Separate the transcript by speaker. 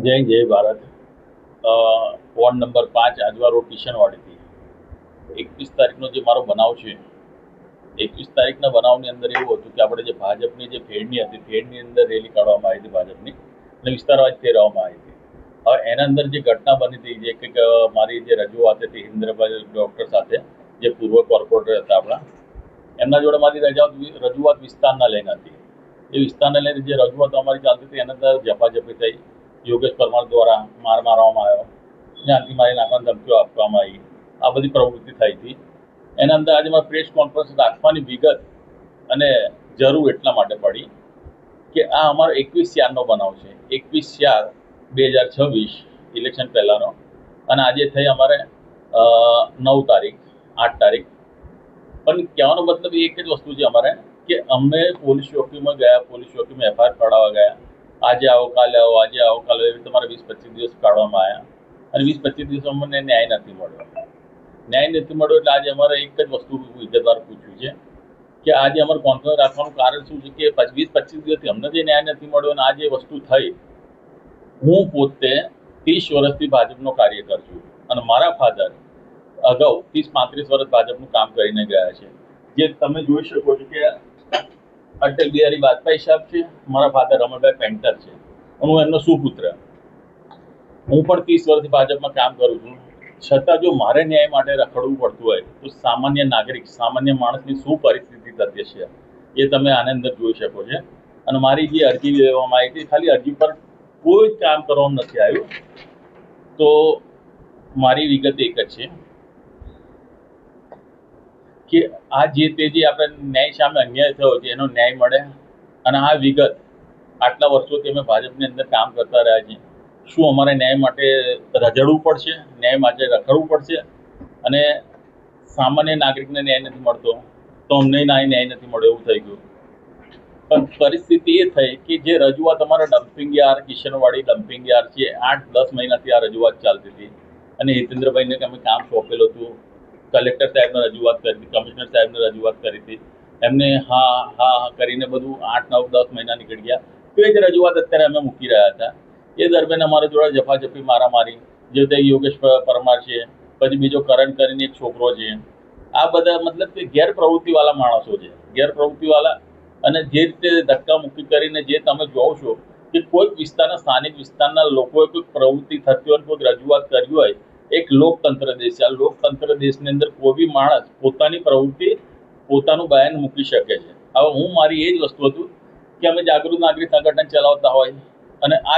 Speaker 1: જય ભારત। Ward number 5 Ajwa road કિશનવાડીથી 21 તારીખનો જે મારો બનાવ છે, 21 તારીખના બનાવની અંદર એવું હતું કે આપણે જે ભાજપની જે ફેડની હતી, ફેડની અંદર રેલી કાઢવામાં આવી હતી ભાજપની અને વિસ્તારવાઇઝ ફેરવવામાં આવી હતી। હવે એના અંદર જે ઘટના બની હતી, જે કંઈક મારી જે રજૂઆત હતી હિન્દ્રભાઈ ડૉક્ટર સાથે, જે પૂર્વ કોર્પોરેટર હતા આપણા, એમના જોડે મારી રજૂઆત વિસ્તારના લઈને હતી। એ વિસ્તારને લઈને જે રજૂઆતો અમારી ચાલતી હતી એના અંદર ઝપાઝપી થઈ, યોગેશ પરમાર દ્વારા માર મારવામાં આવ્યો, જ્યાંથી મારી નાખવાની ધમકીઓ આપવામાં આવી, આ બધી પ્રવૃત્તિ થઈ હતી। એના અંદર આજે મારે પ્રેસ કોન્ફરન્સ રાખવાની વિગત અને જરૂર એટલા માટે પડી કે આ અમારો 21/4નો બનાવ છે, 21/4/2026 ઇલેક્શન પહેલાંનો, અને આજે થઈ અમારે 9 તારીખ 8 તારીખ। પણ કહેવાનો મતલબ એક જ વસ્તુ છે અમારે કે અમે પોલીસ ચોકીમાં ગયા, પોલીસ ચોકીમાં FIR કઢાવવા ગયા, આજે આવો કાલે આવો, આજે આવો કાલે, એવી રીતે મારે 20-25 દિવસ કાઢવામાં આવ્યા અને 20-25 દિવસમાં મને ન્યાય નથી મળ્યો। ન્યાય નથી મળ્યો એટલે આજે અમારે એક જ વસ્તુ વિગતવાર પૂછ્યું છે કે આજે અમારે કોન્ફરન્સ રાખવાનું કારણ શું છે કે 20-25 દિવસથી અમને જે ન્યાય નથી મળ્યો અને આ જે વસ્તુ થઈ, હું પોતે 30 વર્ષથી ભાજપનો કાર્યકર છું અને મારા ફાધર અગાઉ 30-35 વર્ષ ભાજપનું કામ કરીને ગયા છે। જે તમે જોઈ શકો છો કે અટલ બિહારી વાજપેયી સાહેબ છે, મારા ફાધર રમણભાઈ પેન્ટર છે, હું એમનો સુપુત્ર। હું પણ 30 વર્ષથી ભાજપમાં કામ કરું છું, છતાં જો મારે ન્યાય માટે રખડવું પડતું હોય તો સામાન્ય નાગરિક, સામાન્ય માણસની શું પરિસ્થિતિ થતી છે એ તમે આની અંદર જોઈ શકો છો। અને મારી જે અરજી લેવામાં આવી હતી, ખાલી અરજી પર કોઈ કામ કરવામાં નથી આવ્યું। તો મારી વિગત એક જ છે કે આ જે આપણે ન્યાય સામે અન્યાય થયો છે એનો ન્યાય મળે અને આ વિગત આટલા વર્ષોથી અમે ભાજપની અંદર કામ કરતા રહ્યા છીએ, શું અમારે ન્યાય માટે રઝળવું પડશે, ન્યાય માટે રખડવું પડશે? અને સામાન્ય નાગરિકને ન્યાય નથી મળતો તો અમને ન્યાય નથી મળ્યો એવું થઈ ગયું। પણ પરિસ્થિતિ એ થઈ કે જે રજૂઆત અમારા dumping yard, Kishanwadi dumping yard છે, 8-10 મહિનાથી આ રજૂઆત ચાલતી હતી અને હિતેન્દ્રભાઈને અમે કામ સોંપેલું હતું, કલેક્ટર સાહેબને રજૂઆત કરી હતી, કમિશનર સાહેબને રજૂઆત કરી હતી, એમને હા કરીને બધું 8-9-10 મહિના નીકળી ગયા। તો એ જ રજૂઆત અત્યારે અમે મૂકી રહ્યા હતા। એ દરમિયાન અમારા જોડે ઝપાઝપી મારામારી, જે તે યોગેશ પરમાર છે, પછી બીજો કરણ કરીને એક છોકરો છે, આ બધા મતલબ કે ગેરપ્રવૃત્તિવાળા માણસો છે, ગેરપ્રવૃત્તિવાળા। અને જે રીતે ધક્કા મૂકી કરીને જે તમે જોવો છો કે કોઈક વિસ્તારના, સ્થાનિક વિસ્તારના લોકોએ કોઈક પ્રવૃત્તિ થતી હોય, કોઈક રજૂઆત કરી હોય, એક લોકતંત્ર દેશ છે, આ લોકતંત્ર દેશની અંદર કોઈ બી માણસ પોતાની પ્રવૃત્તિ, પોતાનું બયાન મૂકી શકે છે। હવે હું મારી એ જ વસ્તુ હતું કે અમે જાગૃત નાગરિક સંગઠન ચલાવતા હોય અને આ